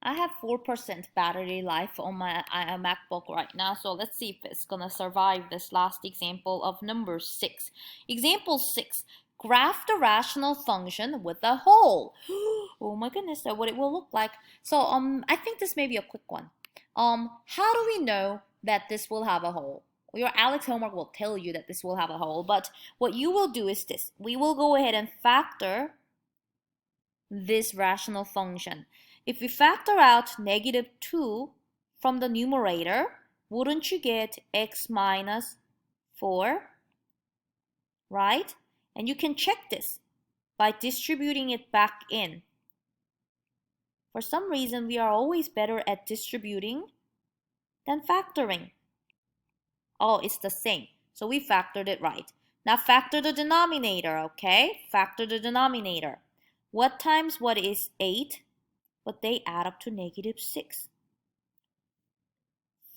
I have 4% battery life on my MacBook right now, so let's see if it's gonna survive this last example of number 6. Example 6. Graph the rational function with a hole. Oh my goodness, that's what it will look like. So I think this may be a quick one. How do we know that this will have a hole? Your Alex homework will tell you that this will have a hole, but what you will do is this. We will go ahead and factor this rational function. If we factor out -2 from the numerator, wouldn't you get x minus 4, right? And you can check this by distributing it back in. For some reason, we are always better at distributing than factoring. Oh, it's the same. So we factored it right. Now factor the denominator, okay? Factor the denominator. What times what is 8? But they add up to -6.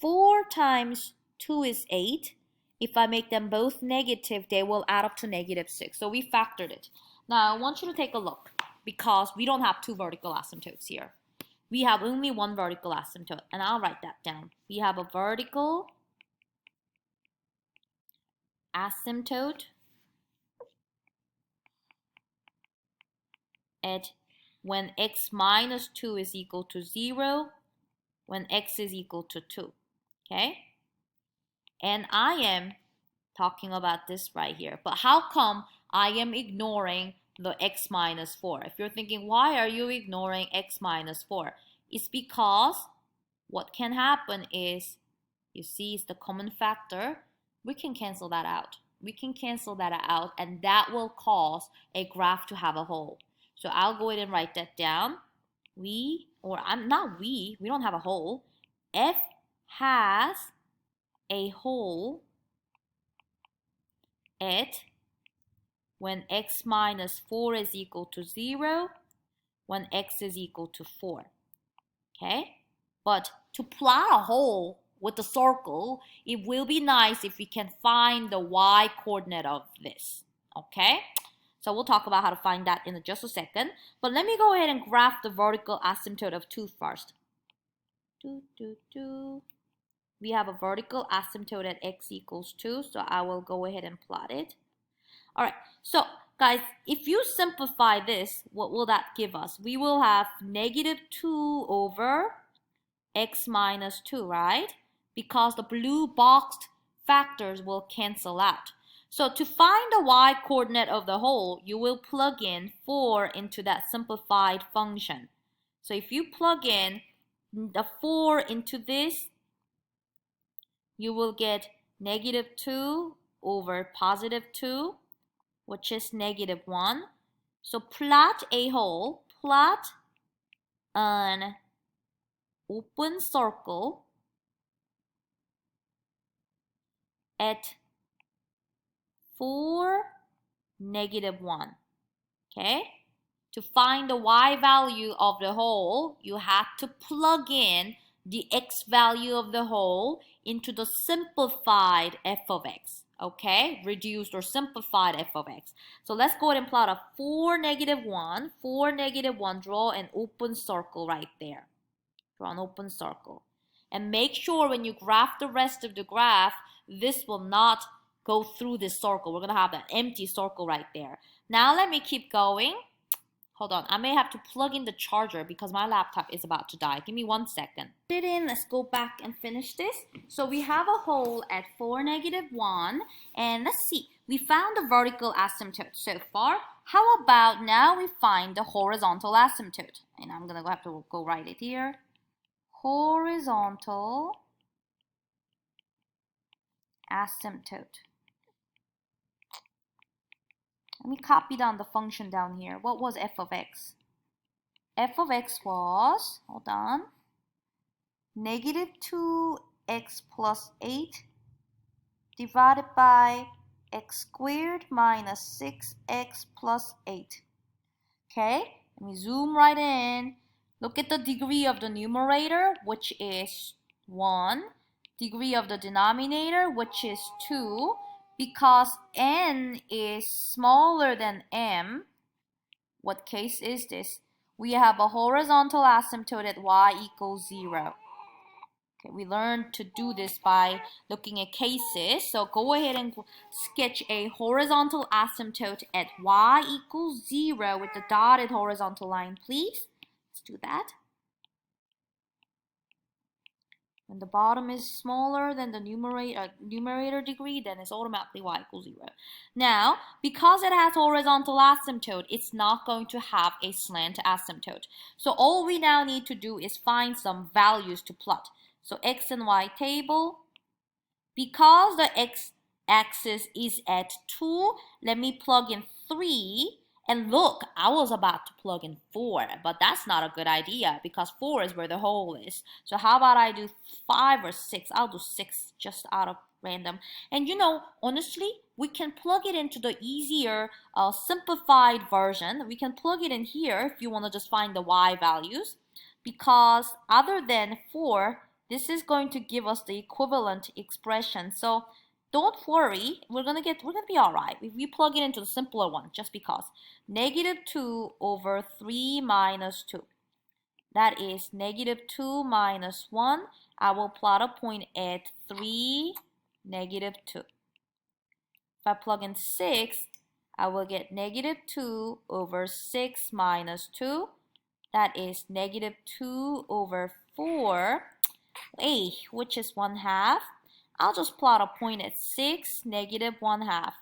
4 times 2 is 8. If I make them both negative, they will add up to -6. So we factored it. Now I want you to take a look because we don't have two vertical asymptotes here. We have only one vertical asymptote, and I'll write that down. We have a vertical asymptote at when x minus 2 is equal to 0, when x is equal to 2, okay? And I am talking about this right here. But how come I am ignoring the x minus 4? If you're thinking, why are you ignoring x minus 4? It's because what can happen is, you see, it's the common factor. We can cancel that out. We can cancel that out, and that will cause a graph to have a hole. So I'll go ahead and write that down. We don't have a hole. F has a hole at when x minus 4 is equal to 0, when x is equal to 4. Okay? But to plot a hole with a circle, it will be nice if we can find the y coordinate of this. Okay? So we'll talk about how to find that in just a second. But let me go ahead and graph the vertical asymptote of 2 first. We have a vertical asymptote at x equals 2, so I will go ahead and plot it. All right, so guys, if you simplify this, what will that give us? We will have -2 over x minus 2, right? Because the blue boxed factors will cancel out. So to find the y coordinate of the hole, you will plug in 4 into that simplified function. So if you plug in the 4 into this, you will get -2 over +2, which is -1. So plot a hole, plot an open circle at 4, -1. Okay? To find the y value of the hole, you have to plug in the x value of the hole into the simplified f of x. Okay? Reduced or simplified f of x. So let's go ahead and plot a 4, -1. 4, -1. Draw an open circle right there. Draw an open circle. And make sure when you graph the rest of the graph, this will not go through this circle. We're going to have that empty circle right there. Now let me keep going. Hold on, I may have to plug in the charger because my laptop is about to die. Give me 1 second. Put it in, let's go back and finish this. So we have a hole at 4, -1, and let's see. We found the vertical asymptote so far. How about now we find the horizontal asymptote? And I'm gonna have to go write it here. Horizontal asymptote. Let me copy down the function down here. What was f of x? F of x was, hold on, -2x plus 8 divided by x squared minus 6x plus 8. Okay, let me zoom right in. Look at the degree of the numerator, which is 1. Degree of the denominator, which is 2. Because n is smaller than m, what case is this? we have a horizontal asymptote at y equals 0. Okay, we learned to do this by looking at cases. So go ahead and sketch a horizontal asymptote at y equals 0 with the dotted horizontal line, please. Let's do that. When the bottom is smaller than the numerator degree, then it's automatically y equals 0. Now, because it has horizontal asymptote, it's not going to have a slant asymptote. So all we now need to do is find some values to plot. So x and y table. Because the x-axis is at 2, let me plug in 3. And look, I was about to plug in 4, but that's not a good idea because 4 is where the hole is. So how about I do 5 or 6? I'll do 6 just out of random. And you know, honestly, we can plug it into the easier, simplified version. We can plug it in here if you want to just find the y values. Because other than 4, this is going to give us the equivalent expression. So don't worry, we're gonna be all right if we plug it into the simpler one, just because. -2 over 3 minus 2. That is -2 minus 1. I will plot a point at 3, -2. If I plug in 6, I will get -2 over 6 minus 2. That is -2 over 4. A, which is 1/2. I'll just plot a point at 6, -1/2.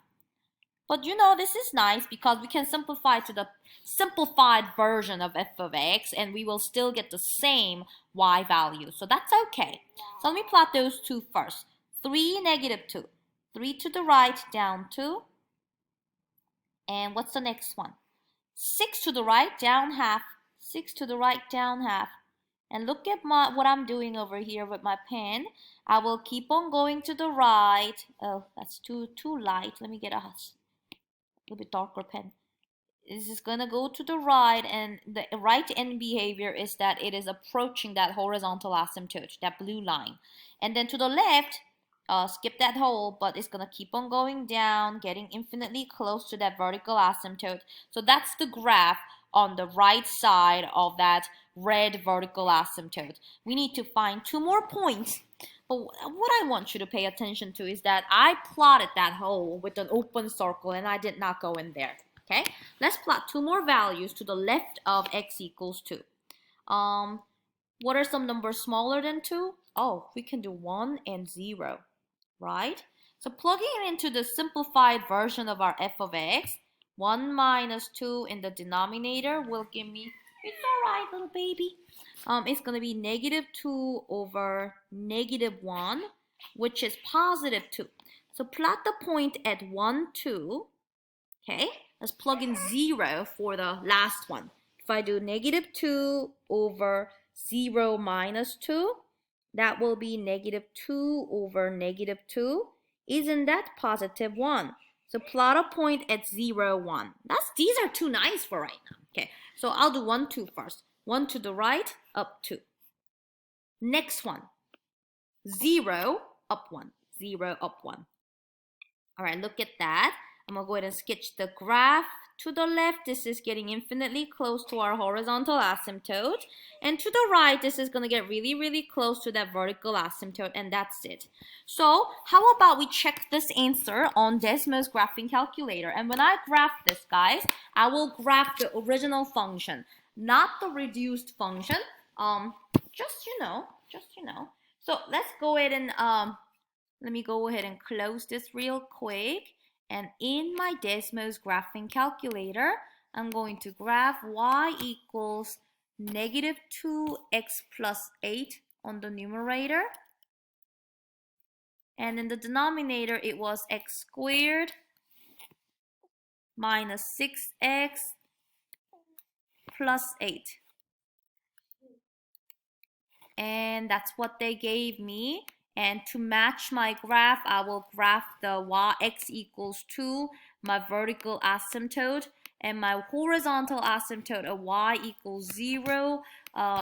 But you know, this is nice because we can simplify to the simplified version of f of x and we will still get the same y value. So that's okay. So let me plot those two first. 3, -2. 3 to the right, down 2. And what's the next one? 6 to the right, down 1/2. 6 to the right, down 1/2. And look at what I'm doing over here with my pen. I will keep on going to the right. Oh, that's too light. Let me get a little bit darker pen. This is going to go to the right, and the right end behavior is that it is approaching that horizontal asymptote, that blue line. And then to the left, skip that hole, but it's going to keep on going down, getting infinitely close to that vertical asymptote. So that's the graph on the right side of that red vertical asymptote. We need to find 2 more points. But what I want you to pay attention to is that I plotted that hole with an open circle and I did not go in there. Okay, let's plot 2 more values to the left of x equals 2. What are some numbers smaller than 2? Oh, we can do 1 and 0, right? So plugging it into the simplified version of our f of x, 1 minus 2 in the denominator will give me, it's all right, little baby. It's going to be -2 over -1, which is +2. So plot the point at 1, 2. Okay, let's plug in 0 for the last one. If I do -2 over 0 minus 2, that will be -2 over -2. Isn't that +1? So plot a point at 0, 1. These are too nice for right now. Okay, so I'll do 1, 2 first. 1 to the right, up 2. Next one, 0, up 1. 0, up 1. All right, look at that. I'm going to go ahead and sketch the graph. To the left, this is getting infinitely close to our horizontal asymptote. And to the right, this is going to get really, really close to that vertical asymptote. And that's it. So how about we check this answer on Desmos graphing calculator. And when I graph this, guys, I will graph the original function, not the reduced function. Just you know. So let's go ahead and let me go ahead and close this real quick. And in my Desmos graphing calculator, I'm going to graph y equals -2x plus 8 on the numerator. And in the denominator, it was x squared minus 6x plus 8. And that's what they gave me. And to match my graph, I will graph the x equals 2, my vertical asymptote, and my horizontal asymptote of y equals 0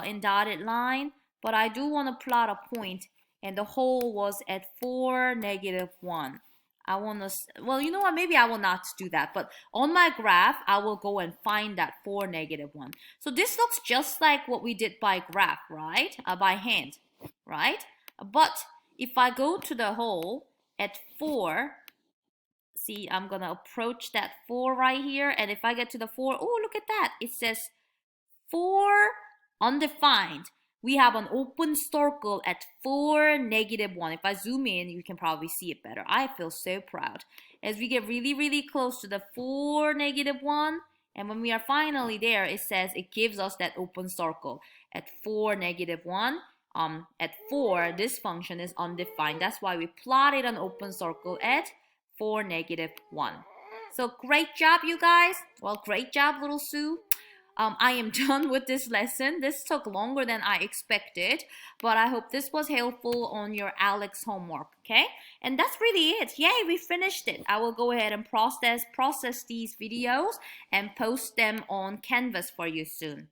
in dotted line. But I do want to plot a point, and the hole was at 4, -1. I want to, well, you know what, maybe I will not do that, but on my graph, I will go and find that 4, -1. So this looks just like what we did by graph, right? By hand, right? But if I go to the hole at 4, see, I'm gonna approach that 4 right here, and if I get to the 4, oh, look at that, it says 4 undefined. We have an open circle at 4, -1. If I zoom in, you can probably see it better. I feel so proud. As we get really, really close to the 4, -1, and when we are finally there, it says it gives us that open circle at 4, -1. At 4, this function is undefined. That's why we plotted an open circle at 4, -1. So great job, you guys. Well, great job, little Sue. I am done with this lesson. This took longer than I expected, but I hope this was helpful on your Alex homework, okay? And that's really it. Yay, we finished it. I will go ahead and process these videos and post them on Canvas for you soon.